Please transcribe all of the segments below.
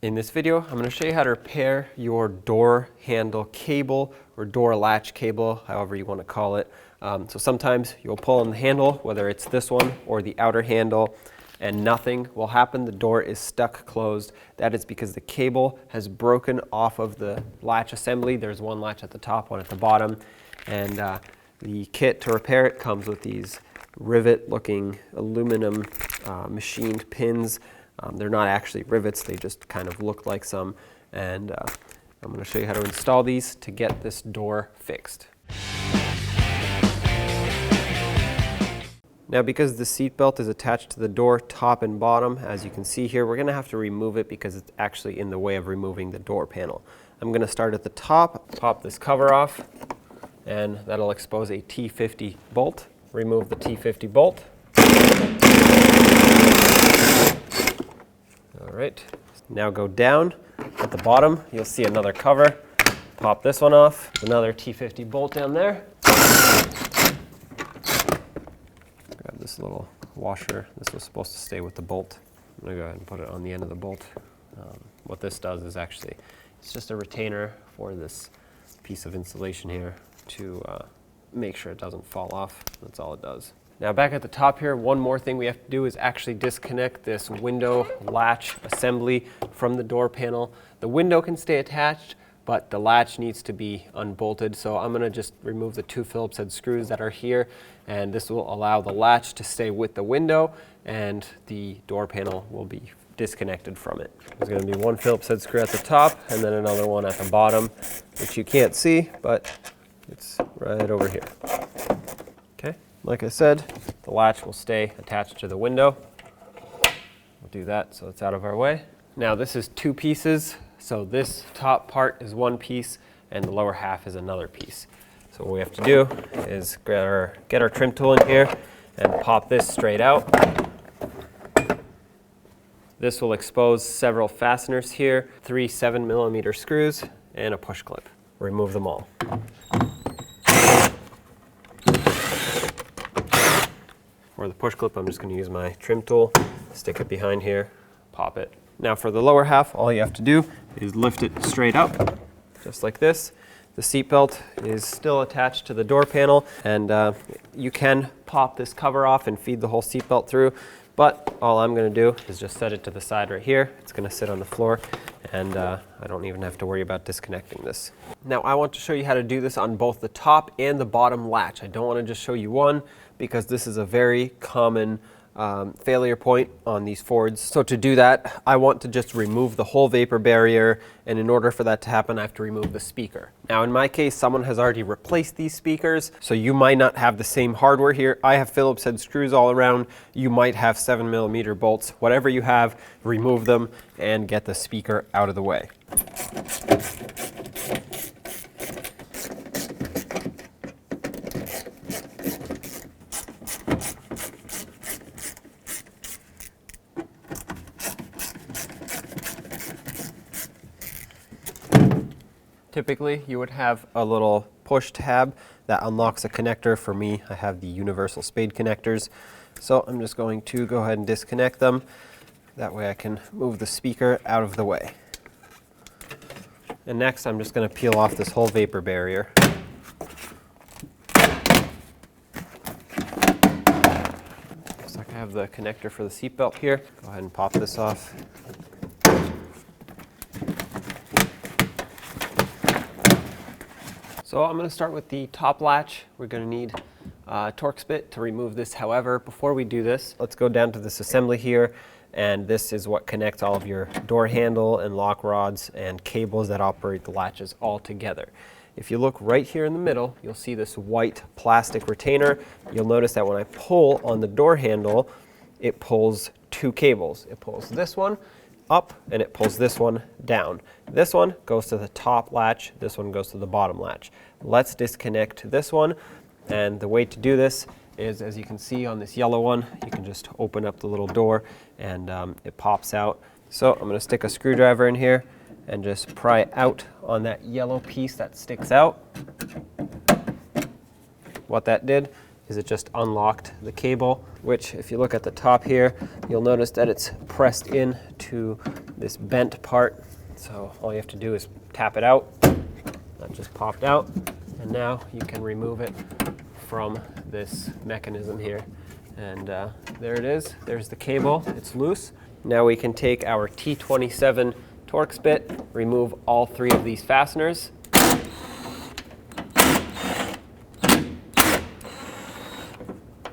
In this video, I'm going to show you how to repair your door handle cable or door latch cable, however you want to call it. So sometimes you'll pull on the handle, whether it's this one or the outer handle, and nothing will happen. The door is stuck closed. That is because the cable has broken off of the latch assembly. There's one latch at the top, one at the bottom, and the kit to repair it comes with these rivet-looking aluminum machined pins. They're not actually rivets, they just kind of look like some, and I'm going to show you how to install these to get this door fixed. Now, because the seat belt is attached to the door top and bottom, as you can see here, we're going to have to remove it because it's actually in the way of removing the door panel. I'm going to start at the top, pop this cover off, and that'll expose a T50 bolt. Remove the T50 bolt. All right, now go down. At the bottom, you'll see another cover. Pop this one off. Another T50 bolt down there. Grab this little washer. This was supposed to stay with the bolt. I'm gonna go ahead and put it on the end of the bolt. What this does is actually, it's just a retainer for this piece of insulation here to make sure it doesn't fall off. That's all it does. Now back at the top here, one more thing we have to do is actually disconnect this window latch assembly from the door panel. The window can stay attached, but the latch needs to be unbolted. So I'm going to just remove the two Phillips head screws that are here, and this will allow the latch to stay with the window and the door panel will be disconnected from it. There's going to be one Phillips head screw at the top and then another one at the bottom, which you can't see, but it's right over here. Okay. Like I said, the latch will stay attached to the window. We'll do that so it's out of our way. Now this is two pieces, so this top part is one piece and the lower half is another piece. So what we have to do is get our trim tool in here and pop this straight out. This will expose several fasteners here, 3 7mm screws and a push clip. Remove them all. For the push clip, I'm just going to use my trim tool, stick it behind here, pop it. Now for the lower half, all you have to do is lift it straight up, just like this. The seat belt is still attached to the door panel, and you can pop this cover off and feed the whole seat belt through, but all I'm going to do is just set it to the side right here. It's going to sit on the floor, and I don't even have to worry about disconnecting this. Now I want to show you how to do this on both the top and the bottom latch. I don't want to just show you one, because this is a very common failure point on these Fords. So to do that, I want to just remove the whole vapor barrier, and in order for that to happen, I have to remove the speaker. Now in my case, someone has already replaced these speakers, so you might not have the same hardware here. I have Phillips head screws all around. You might have 7mm bolts. Whatever you have, remove them and get the speaker out of the way. Typically, you would have a little push tab that unlocks a connector. For me, I have the universal spade connectors. So I'm just going to go ahead and disconnect them. That way I can move the speaker out of the way. And next, I'm just going to peel off this whole vapor barrier. Looks like I have the connector for the seat belt here. Go ahead and pop this off. So I'm going to start with the top latch. We're going to need a Torx bit to remove this. However, before we do this, let's go down to this assembly here, and this is what connects all of your door handle and lock rods and cables that operate the latches all together. If you look right here in the middle, you'll see this white plastic retainer. You'll notice that when I pull on the door handle, it pulls two cables. It pulls this one up and it pulls this one down. This one goes to the top latch, this one goes to the bottom latch. Let's disconnect this one, and the way to do this is, as you can see on this yellow one, you can just open up the little door and it pops out. So I'm going to stick a screwdriver in here and just pry out on that yellow piece that sticks out. What that did is it just unlocked the cable, which if you look at the top here, you'll notice that it's pressed in to this bent part. So all you have to do is tap it out. That just popped out. And now you can remove it from this mechanism here. And there it is. There's the cable. It's loose. Now we can take our T27 Torx bit, remove all 3 of these fasteners.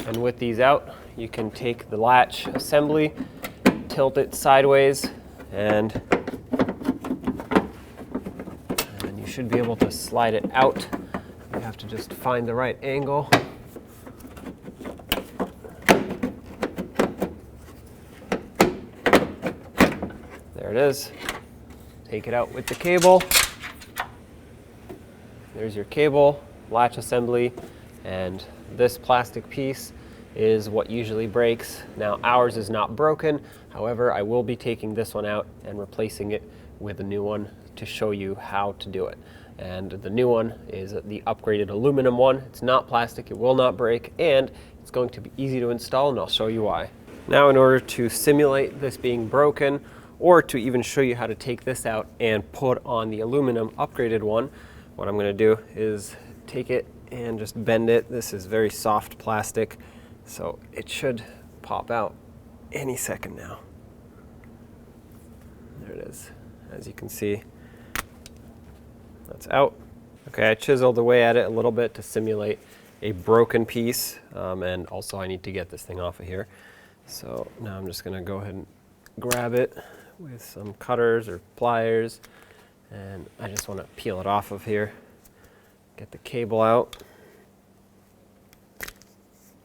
And with these out, you can take the latch assembly, tilt it sideways, and you should be able to slide it out. You have to just find the right angle. There it is. Take it out with the cable. There's your cable, latch assembly, and this plastic piece is what usually breaks. Now ours is not broken, however I will be taking this one out and replacing it with a new one to show you how to do it. And the new one is the upgraded aluminum one. It's not plastic, it will not break, and it's going to be easy to install, and I'll show you why. Now in order to simulate this being broken, or to even show you how to take this out and put on the aluminum upgraded one, what I'm going to do is take it and just bend it. This is very soft plastic, so it should pop out any second now. There it is. As you can see, that's out. Okay, I chiseled away at it a little bit to simulate a broken piece, and also I need to get this thing off of here. So now I'm just going to go ahead and grab it with some cutters or pliers, and I just want to peel it off of here. Get the cable out.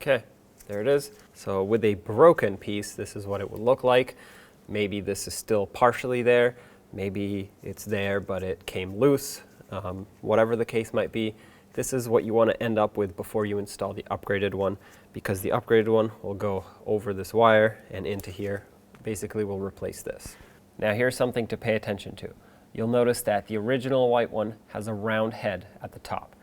Okay, there it is. So with a broken piece, this is what it would look like. Maybe this is still partially there. Maybe it's there, but it came loose. Whatever the case might be, this is what you want to end up with before you install the upgraded one, because the upgraded one will go over this wire and into here. Basically, will replace this. Now here's something to pay attention to. You'll notice that the original white one has a round head at the top.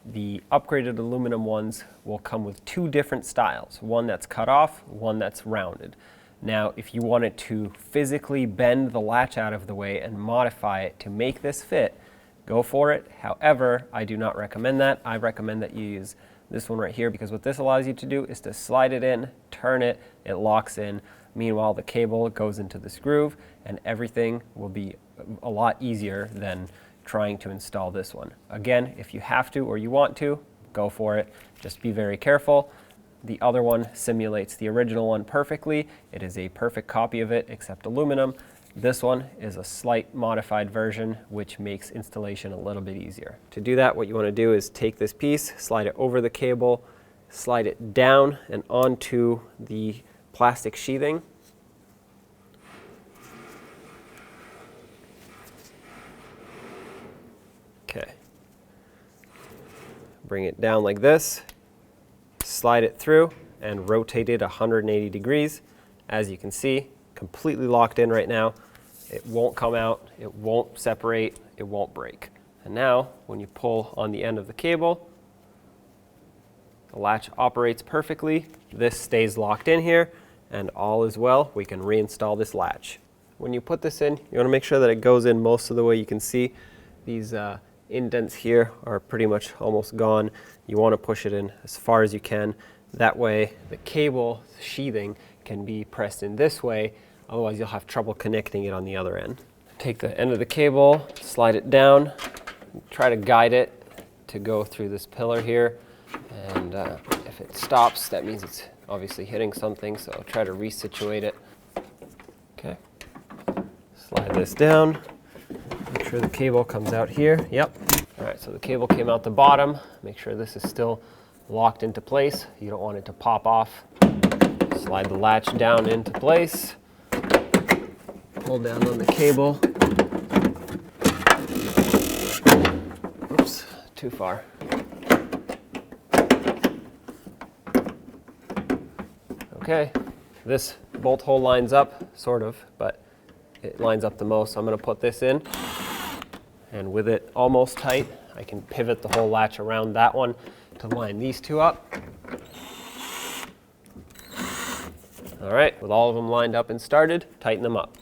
The upgraded aluminum ones will come with 2 different styles, one that's cut off, one that's rounded. Now, if you wanted to physically bend the latch out of the way and modify it to make this fit, go for it. However, I do not recommend that. I recommend that you use this one right here, because what this allows you to do is to slide it in, turn it, it locks in. Meanwhile, the cable goes into this groove, and everything will be a lot easier than trying to install this one. Again, if you have to or you want to, go for it. Just be very careful. The other one simulates the original one perfectly. It is a perfect copy of it, except aluminum. This one is a slight modified version, which makes installation a little bit easier. To do that, what you want to do is take this piece, slide it over the cable, slide it down and onto the plastic sheathing. Okay. Bring it down like this, slide it through, and rotate it 180 degrees. As you can see, completely locked in right now. It won't come out, it won't separate, it won't break. And now, when you pull on the end of the cable, the latch operates perfectly. This stays locked in here, and all is well. We can reinstall this latch. When you put this in, you want to make sure that it goes in most of the way. You can see these indents here are pretty much almost gone. You want to push it in as far as you can. That way, the cable sheathing can be pressed in this way. Otherwise, you'll have trouble connecting it on the other end. Take the end of the cable, slide it down, try to guide it to go through this pillar here. And if it stops, that means it's obviously hitting something, so try to resituate it. Okay. Slide this down. Make sure the cable comes out here. Yep. All right, so the cable came out the bottom. Make sure this is still locked into place. You don't want it to pop off. Slide the latch down into place. Pull down on the cable. Oops, too far. Okay, this bolt hole lines up, sort of, but it lines up the most. So I'm going to put this in, and with it almost tight, I can pivot the whole latch around that one to line these two up. All right, with all of them lined up and started, tighten them up.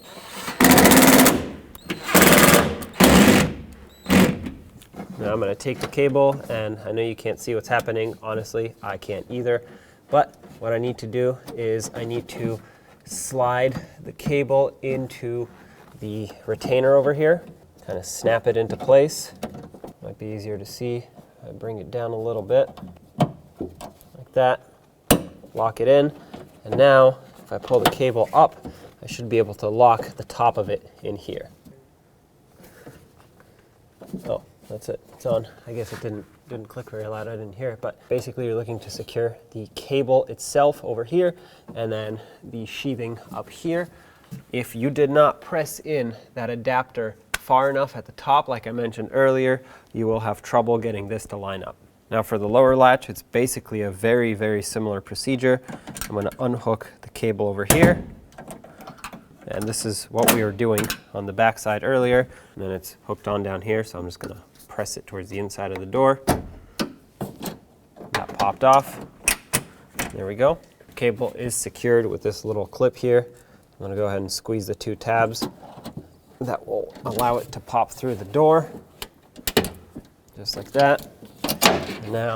Now I'm going to take the cable, and I know you can't see what's happening. Honestly, I can't either. But what I need to do is I need to slide the cable into the retainer over here, kind of snap it into place. Might be easier to see. I bring it down a little bit, like that, lock it in, and now if I pull the cable up, I should be able to lock the top of it in here. Oh, that's it, it's on. I guess it didn't click very loud, I didn't hear it, but basically you're looking to secure the cable itself over here and then the sheathing up here. If you did not press in that adapter far enough at the top, like I mentioned earlier, you will have trouble getting this to line up. Now for the lower latch, it's basically a very, very similar procedure. I'm going to unhook the cable over here. And this is what we were doing on the back side earlier. And then it's hooked on down here, so I'm just going to press it towards the inside of the door. That popped off. There we go. The cable is secured with this little clip here. I'm going to go ahead and squeeze the two tabs. That will allow it to pop through the door, just like that. And now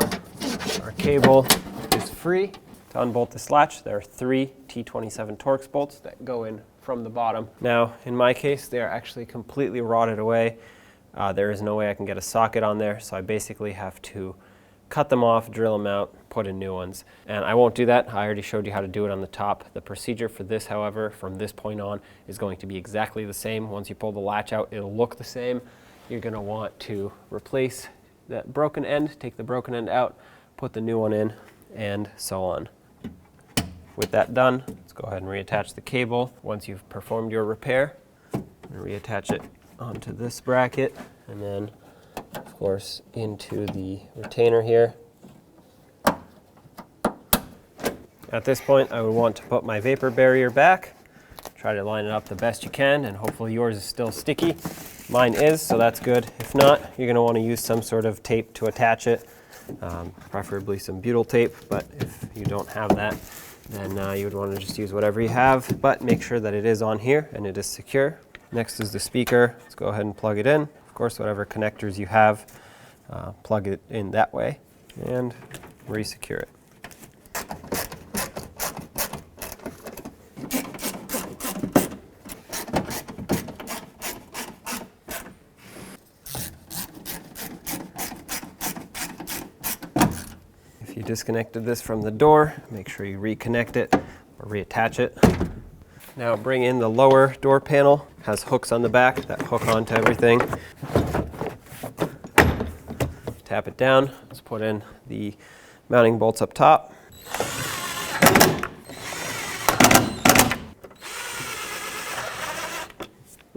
our cable is free. To unbolt this latch, there are 3 T27 Torx bolts that go in from the bottom. Now, in my case, they are actually completely rotted away. There is no way I can get a socket on there, so I basically have to cut them off, drill them out, put in new ones. And I won't do that. I already showed you how to do it on the top. The procedure for this, however, from this point on, is going to be exactly the same. Once you pull the latch out, it'll look the same. You're going to want to replace that broken end, take the broken end out, put the new one in, and so on. With that done, let's go ahead and reattach the cable. Once you've performed your repair, reattach it onto this bracket, and then of course into the retainer here. At this point, I would want to put my vapor barrier back. Try to line it up the best you can, and hopefully yours is still sticky. Mine is, so that's good. If not, you're going to want to use some sort of tape to attach it, preferably some butyl tape, but if you don't have that, then you would want to just use whatever you have, but make sure that it is on here and it is secure. Next is the speaker. Let's go ahead and plug it in. Of course, whatever connectors you have, plug it in that way and re-secure it. If you disconnected this from the door, make sure you reconnect it or reattach it. Now bring in the lower door panel. It has hooks on the back that hook onto everything. Tap it down. Let's put in the mounting bolts up top.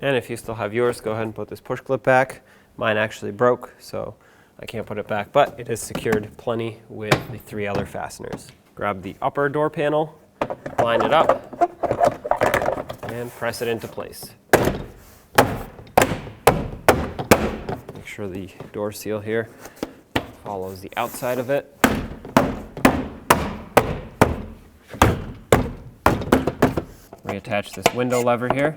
And if you still have yours, go ahead and put this push clip back. Mine actually broke, so I can't put it back, but it is secured plenty with the 3 other fasteners. Grab the upper door panel, line it up, and press it into place. Make sure the door seal here follows the outside of it. Reattach this window lever here.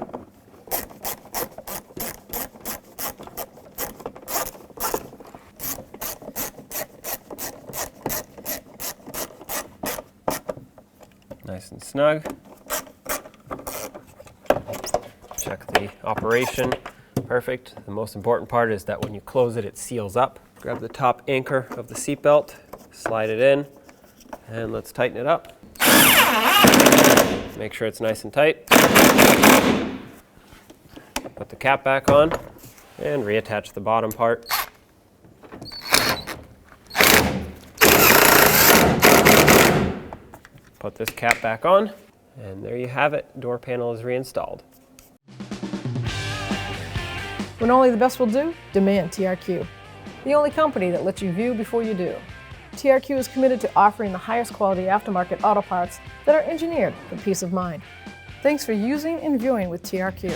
Nice and snug. Check the operation. Perfect. The most important part is that when you close it, it seals up. Grab the top anchor of the seatbelt, slide it in, and let's tighten it up. Make sure it's nice and tight. Put the cap back on and reattach the bottom part. Put this cap back on, and there you have it. Door panel is reinstalled. When only the best will do, demand TRQ. The only company that lets you view before you do. TRQ is committed to offering the highest quality aftermarket auto parts that are engineered for peace of mind. Thanks for using and viewing with TRQ.